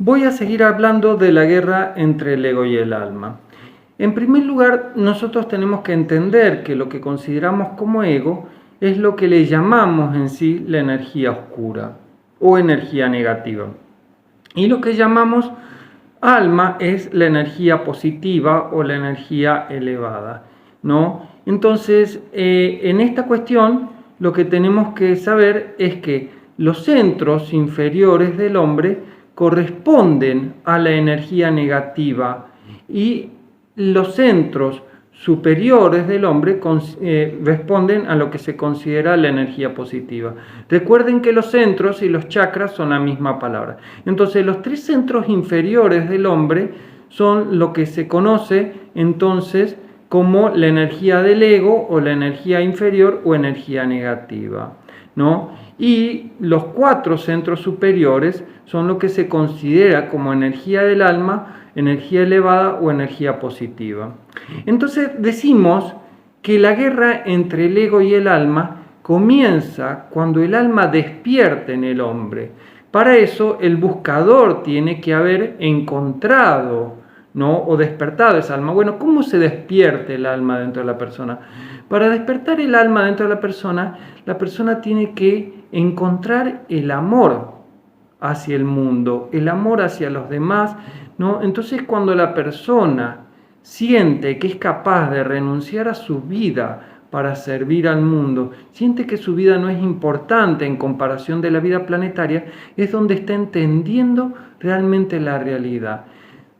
Voy a seguir hablando de la guerra entre el ego y el alma. En primer lugar, nosotros tenemos que entender que lo que consideramos como ego es lo que le llamamos en sí la energía oscura o energía negativa. Y lo que llamamos alma es la energía positiva o la energía elevada, ¿no? Entonces, en esta cuestión, lo que tenemos que saber es que los centros inferiores del hombre corresponden a la energía negativa y los centros superiores del hombre responden a lo que se considera la energía positiva. Recuerden que los centros y los chakras son la misma palabra. Entonces, los tres centros inferiores del hombre son lo que se conoce entonces como la energía del ego o la energía inferior o energía negativa, ¿no? Y los cuatro centros superiores son lo que se considera como energía del alma, energía elevada o energía positiva. Entonces decimos que la guerra entre el ego y el alma comienza cuando el alma despierta en el hombre. Para eso el buscador tiene que haber encontrado, ¿no? O despertado esa alma. Bueno, ¿cómo se despierta el alma dentro de la persona? Para despertar el alma dentro de la persona tiene que encontrar el amor hacia el mundo, el amor hacia los demás, ¿no? Entonces, cuando la persona siente que es capaz de renunciar a su vida para servir al mundo, siente que su vida no es importante en comparación de la vida planetaria, es donde está entendiendo realmente la realidad.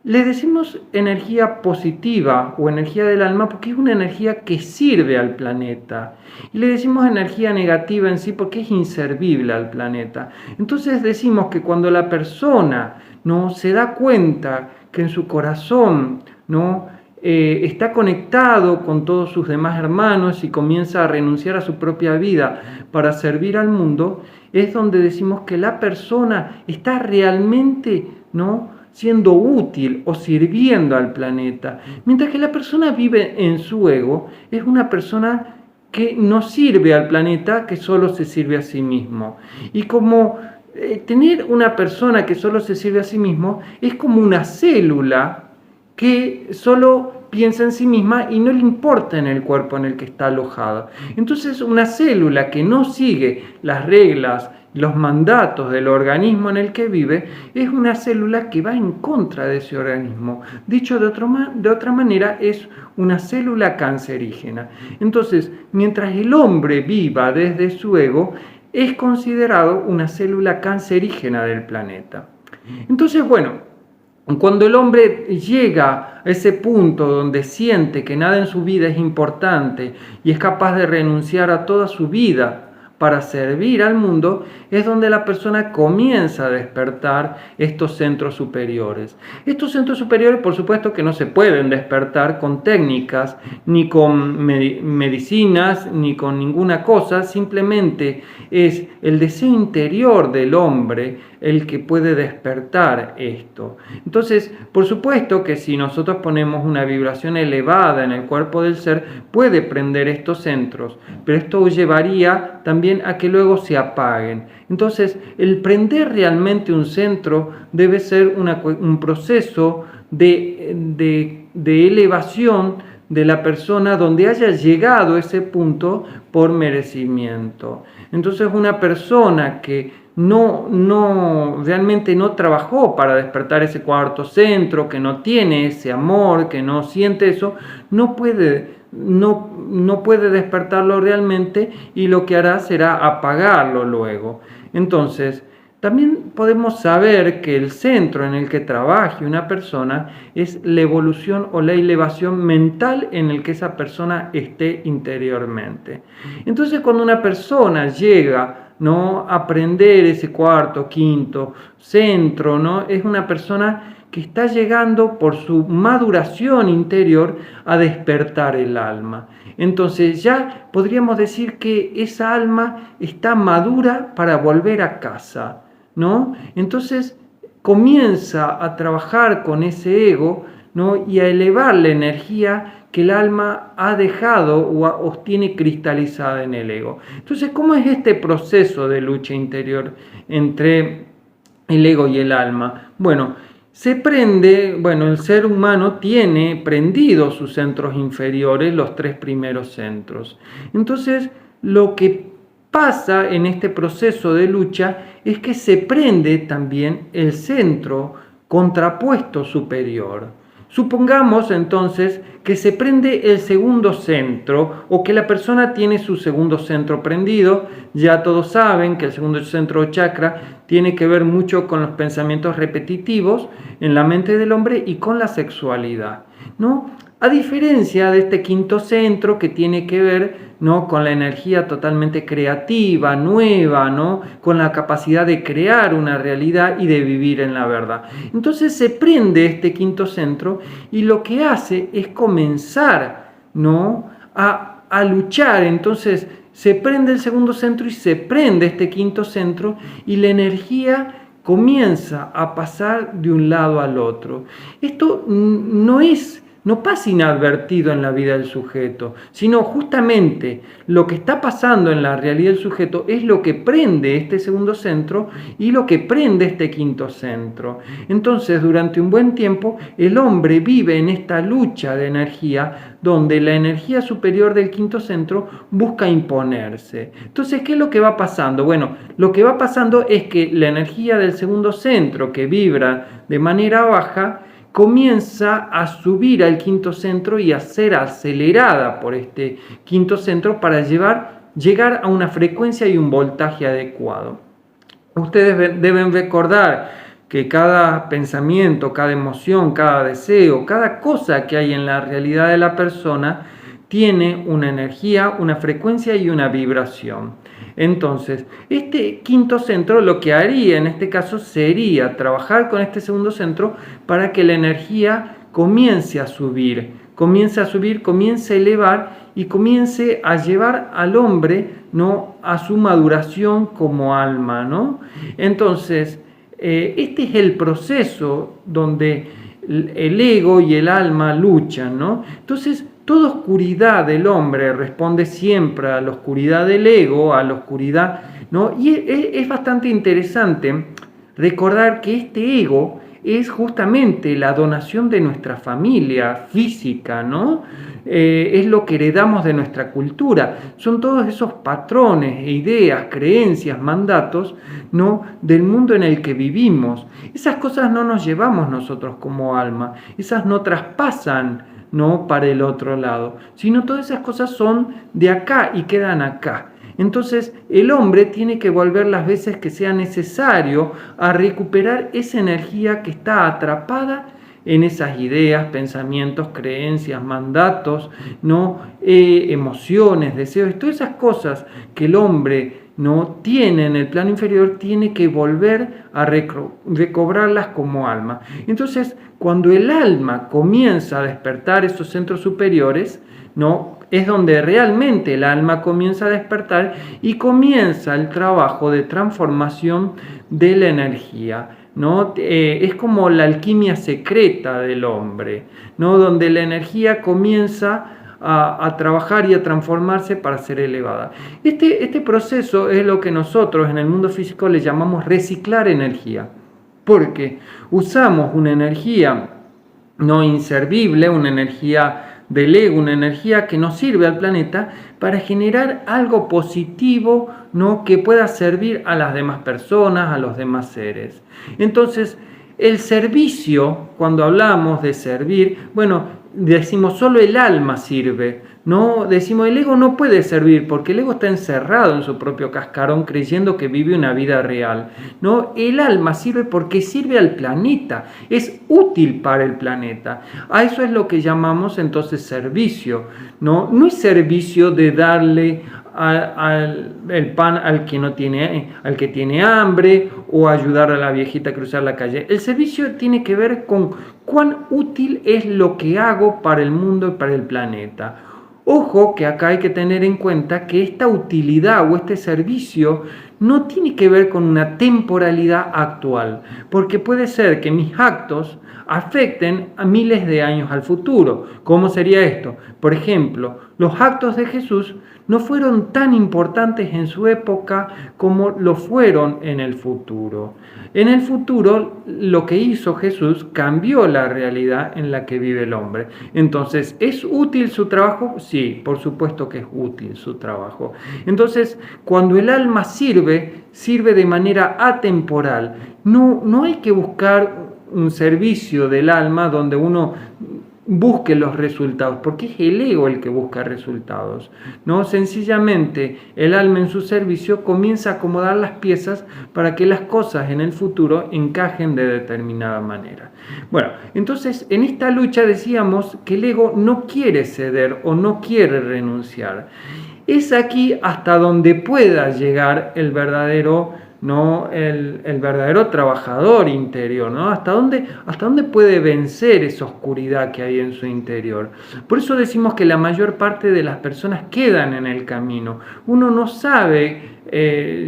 Le decimos energía positiva o energía del alma porque es una energía que sirve al planeta. Y le decimos energía negativa en sí porque es inservible al planeta. Entonces decimos que cuando la persona no se da cuenta que en su corazón no está conectado con todos sus demás hermanos y comienza a renunciar a su propia vida para servir al mundo, es donde decimos que la persona está realmente, ¿no?, siendo útil o sirviendo al planeta. Mientras que la persona vive en su ego, es una persona que no sirve al planeta, que solo se sirve a sí mismo. Y como tener una persona que solo se sirve a sí mismo es como una célula que solo piensa en sí misma y no le importa en el cuerpo en el que está alojada. Entonces, una célula que no sigue las reglas, los mandatos del organismo en el que vive, es una célula que va en contra de ese organismo. Dicho de otra manera, es una célula cancerígena. Entonces, mientras el hombre viva desde su ego, es considerado una célula cancerígena del planeta. Entonces, bueno, cuando el hombre llega a ese punto donde siente que nada en su vida es importante y es capaz de renunciar a toda su vida para servir al mundo, es donde la persona comienza a despertar estos centros superiores. Estos centros superiores, por supuesto, que no se pueden despertar con técnicas, ni con medicinas, ni con ninguna cosa, simplemente es el deseo interior del hombre el que puede despertar esto. Entonces, por supuesto que si nosotros ponemos una vibración elevada en el cuerpo del ser, puede prender estos centros, pero esto llevaría también a que luego se apaguen. Entonces, el prender realmente un centro debe ser un proceso de elevación de la persona donde haya llegado a ese punto por merecimiento. Entonces, una persona que realmente no trabajó para despertar ese cuarto centro, que no tiene ese amor, que no siente eso, no puede despertarlo realmente y lo que hará será apagarlo luego. Entonces, también podemos saber que el centro en el que trabaje una persona es la evolución o la elevación mental en el que esa persona esté interiormente. Entonces, cuando una persona llega, ¿no?, a aprender ese cuarto, quinto centro, ¿no?, es una persona que está llegando por su maduración interior a despertar el alma. Entonces ya podríamos decir que esa alma está madura para volver a casa, ¿no? Entonces comienza a trabajar con ese ego, ¿no?, y a elevar la energía que el alma ha dejado o tiene cristalizada en el ego. Entonces, ¿cómo es este proceso de lucha interior entre el ego y el alma. Bueno, el ser humano tiene prendidos sus centros inferiores, los 3 primeros centros. Entonces, lo que pasa en este proceso de lucha es que se prende también el centro contrapuesto superior. Supongamos entonces que se prende el segundo centro o que la persona tiene su segundo centro prendido. Ya todos saben que el segundo centro chakra tiene que ver mucho con los pensamientos repetitivos en la mente del hombre y con la sexualidad, ¿no? A diferencia de este quinto centro que tiene que ver, ¿no?, con la energía totalmente creativa, nueva, ¿no?, con la capacidad de crear una realidad y de vivir en la verdad. Entonces se prende este quinto centro y lo que hace es comenzar, ¿no?, a luchar. Entonces se prende el segundo centro y se prende este quinto centro y la energía comienza a pasar de un lado al otro. Esto no pasa inadvertido en la vida del sujeto, sino justamente lo que está pasando en la realidad del sujeto es lo que prende este segundo centro y lo que prende este quinto centro. Entonces, durante un buen tiempo, el hombre vive en esta lucha de energía donde la energía superior del quinto centro busca imponerse. Entonces, ¿qué es lo que va pasando? Bueno, lo que va pasando es que la energía del segundo centro, que vibra de manera baja, comienza a subir al quinto centro y a ser acelerada por este quinto centro para llegar a una frecuencia y un voltaje adecuado. Ustedes deben recordar que cada pensamiento, cada emoción, cada deseo, cada cosa que hay en la realidad de la persona tiene una energía, una frecuencia y una vibración. Entonces, este quinto centro lo que haría en este caso sería trabajar con este segundo centro para que la energía comience a subir, comience a elevar y comience a llevar al hombre, ¿no?, a su maduración como alma, ¿no? Entonces, este es el proceso donde el ego y el alma luchan, ¿no? Entonces, toda oscuridad del hombre responde siempre a la oscuridad del ego, a la oscuridad, ¿no? Y es bastante interesante recordar que este ego es justamente la donación de nuestra familia física, ¿no? Es lo que heredamos de nuestra cultura. Son todos esos patrones, ideas, creencias, mandatos, ¿no?, del mundo en el que vivimos. Esas cosas no nos llevamos nosotros como alma, esas no traspasan, ¿no?, para el otro lado, sino todas esas cosas son de acá y quedan acá. Entonces el hombre tiene que volver las veces que sea necesario a recuperar esa energía que está atrapada en esas ideas, pensamientos, creencias, mandatos, ¿no?, emociones, deseos, todas esas cosas que el hombre no tiene en el plano inferior, tiene que volver a recobrarlas como alma. Entonces, cuando el alma comienza a despertar esos centros superiores, ¿no?, es donde realmente el alma comienza a despertar y comienza el trabajo de transformación de la energía, ¿no? Es como la alquimia secreta del hombre, ¿no?, donde la energía comienza a trabajar y a transformarse para ser elevada. Este proceso es lo que nosotros en el mundo físico le llamamos reciclar energía, porque usamos una energía no inservible, una energía del ego, una energía que nos sirve al planeta para generar algo positivo, ¿no?, que pueda servir a las demás personas, a los demás seres. Entonces, el servicio, cuando hablamos de servir, bueno, decimos solo el alma sirve, no decimos el ego no puede servir porque el ego está encerrado en su propio cascarón creyendo que vive una vida real, no, el alma sirve porque sirve al planeta, es útil para el planeta. A eso es lo que llamamos entonces servicio, no es servicio de darle el pan al que tiene hambre o ayudar a la viejita a cruzar la calle. El servicio tiene que ver con cuán útil es lo que hago para el mundo y para el planeta. Ojo que acá hay que tener en cuenta que esta utilidad o este servicio no tiene que ver con una temporalidad actual, porque puede ser que mis actos afecten a miles de años al futuro. ¿Cómo sería esto? Por ejemplo, los actos de Jesús no fueron tan importantes en su época como lo fueron en el futuro. En el futuro, lo que hizo Jesús cambió la realidad en la que vive el hombre. Entonces, ¿es útil su trabajo? Sí, por supuesto que es útil su trabajo. Entonces, cuando el alma sirve de manera atemporal. No hay que buscar un servicio del alma donde uno busque los resultados, porque es el ego el que busca resultados, ¿no? Sencillamente el alma en su servicio comienza a acomodar las piezas para que las cosas en el futuro encajen de determinada manera. Bueno, entonces en esta lucha decíamos que el ego no quiere ceder o no quiere renunciar. Es aquí hasta donde pueda llegar el verdadero, ¿no? El verdadero trabajador interior, ¿no? ¿Hasta dónde puede vencer esa oscuridad que hay en su interior? Por eso decimos que la mayor parte de las personas quedan en el camino. Uno no sabe,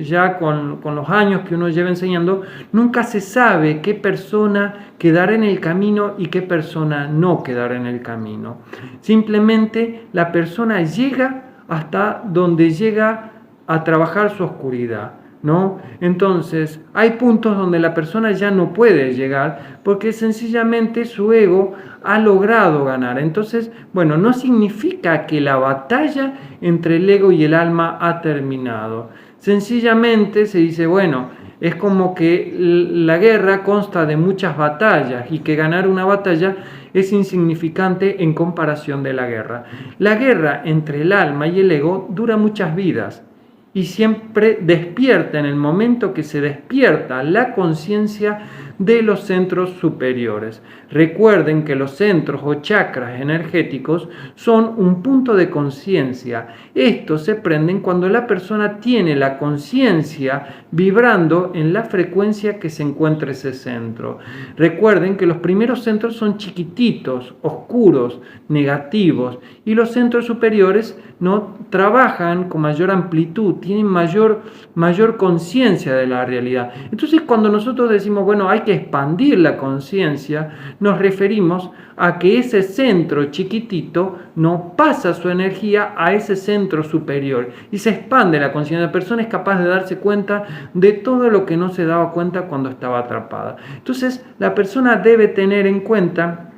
ya con los años que uno lleva enseñando, nunca se sabe qué persona quedará en el camino y qué persona no quedará en el camino. Simplemente la persona llega hasta donde llega a trabajar su oscuridad, ¿no? Entonces, hay puntos donde la persona ya no puede llegar porque sencillamente su ego ha logrado ganar. Entonces, bueno, no significa que la batalla entre el ego y el alma ha terminado. Sencillamente se dice, bueno, es como que la guerra consta de muchas batallas y que ganar una batalla es insignificante en comparación de la guerra. La guerra entre el alma y el ego dura muchas vidas y siempre despierta en el momento que se despierta la conciencia de los centros superiores. Recuerden que los centros o chakras energéticos son un punto de conciencia. Estos se prenden cuando la persona tiene la conciencia vibrando en la frecuencia que se encuentra ese centro. Recuerden que los primeros centros son chiquititos, oscuros, negativos, y los centros superiores no trabajan con mayor amplitud, tienen mayor conciencia de la realidad. Entonces, cuando nosotros decimos, bueno, hay que expandir la conciencia, nos referimos a que ese centro chiquitito no pasa su energía a ese centro superior y se expande la conciencia. La persona es capaz de darse cuenta de todo lo que no se daba cuenta cuando estaba atrapada. Entonces, la persona debe tener en cuenta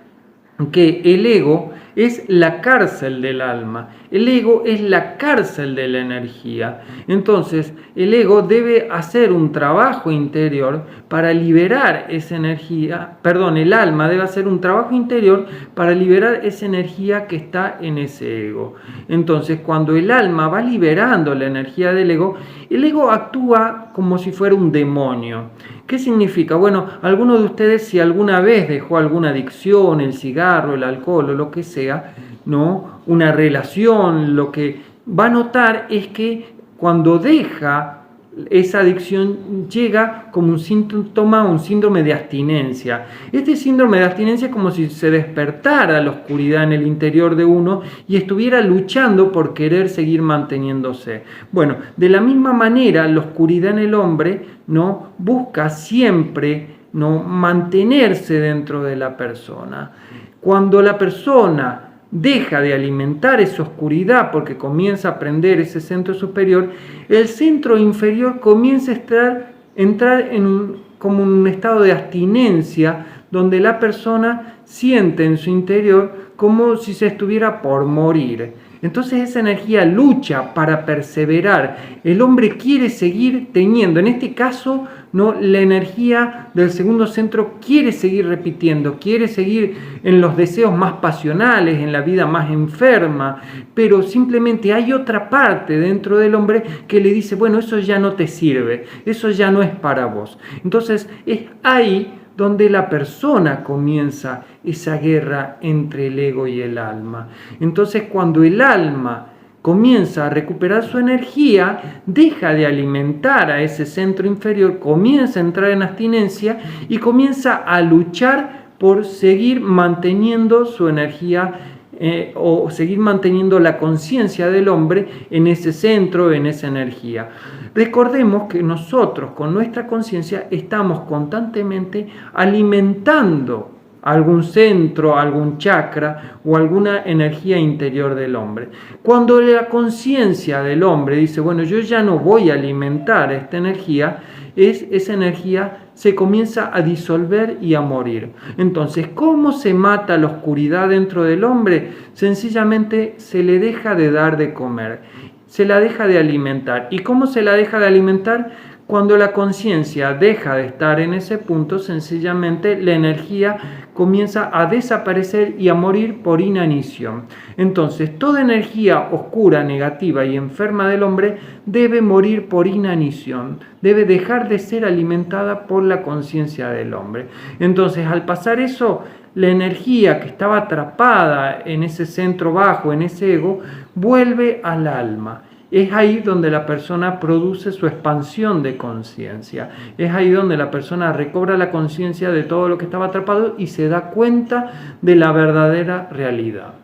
que el ego es la cárcel del alma, el ego es la cárcel de la energía. Entonces, el ego debe hacer un trabajo interior para liberar esa energía, el alma debe hacer un trabajo interior para liberar esa energía que está en ese ego. Entonces, cuando el alma va liberando la energía del ego, el ego actúa como si fuera un demonio. ¿Qué significa? Bueno, alguno de ustedes, si alguna vez dejó alguna adicción, el cigarro, el alcohol o lo que sea, ¿no? Una relación, lo que va a notar es que cuando deja esa adicción llega como un síntoma, un síndrome de abstinencia. Este síndrome de abstinencia es como si se despertara la oscuridad en el interior de uno y estuviera luchando por querer seguir manteniéndose. Bueno, de la misma manera, la oscuridad en el hombre, ¿no? Busca siempre, ¿no? mantenerse dentro de la persona. Cuando la persona deja de alimentar esa oscuridad porque comienza a prender ese centro superior, el centro inferior comienza a entrar como un estado de abstinencia donde la persona siente en su interior como si se estuviera por morir. Entonces esa energía lucha para perseverar. El hombre quiere seguir teniendo, en este caso, ¿no? La energía del segundo centro quiere seguir repitiendo, quiere seguir en los deseos más pasionales, en la vida más enferma, pero simplemente hay otra parte dentro del hombre que le dice, bueno, eso ya no te sirve, eso ya no es para vos. Entonces es ahí donde la persona comienza esa guerra entre el ego y el alma. Entonces, cuando el alma comienza a recuperar su energía, deja de alimentar a ese centro inferior, comienza a entrar en abstinencia y comienza a luchar por seguir manteniendo su energía o seguir manteniendo la conciencia del hombre en ese centro, en esa energía. Recordemos que nosotros con nuestra conciencia estamos constantemente alimentando algún centro, algún chakra o alguna energía interior del hombre. Cuando la conciencia del hombre dice, bueno, yo ya no voy a alimentar esta energía, esa energía se comienza a disolver y a morir. Entonces, ¿cómo se mata la oscuridad dentro del hombre? Sencillamente se le deja de dar de comer, se la deja de alimentar. ¿Y cómo se la deja de alimentar? Cuando la conciencia deja de estar en ese punto, sencillamente la energía comienza a desaparecer y a morir por inanición. Entonces, toda energía oscura, negativa y enferma del hombre debe morir por inanición, debe dejar de ser alimentada por la conciencia del hombre. Entonces, al pasar eso, la energía que estaba atrapada en ese centro bajo, en ese ego, vuelve al alma. Es ahí donde la persona produce su expansión de conciencia. Es ahí donde la persona recobra la conciencia de todo lo que estaba atrapado y se da cuenta de la verdadera realidad.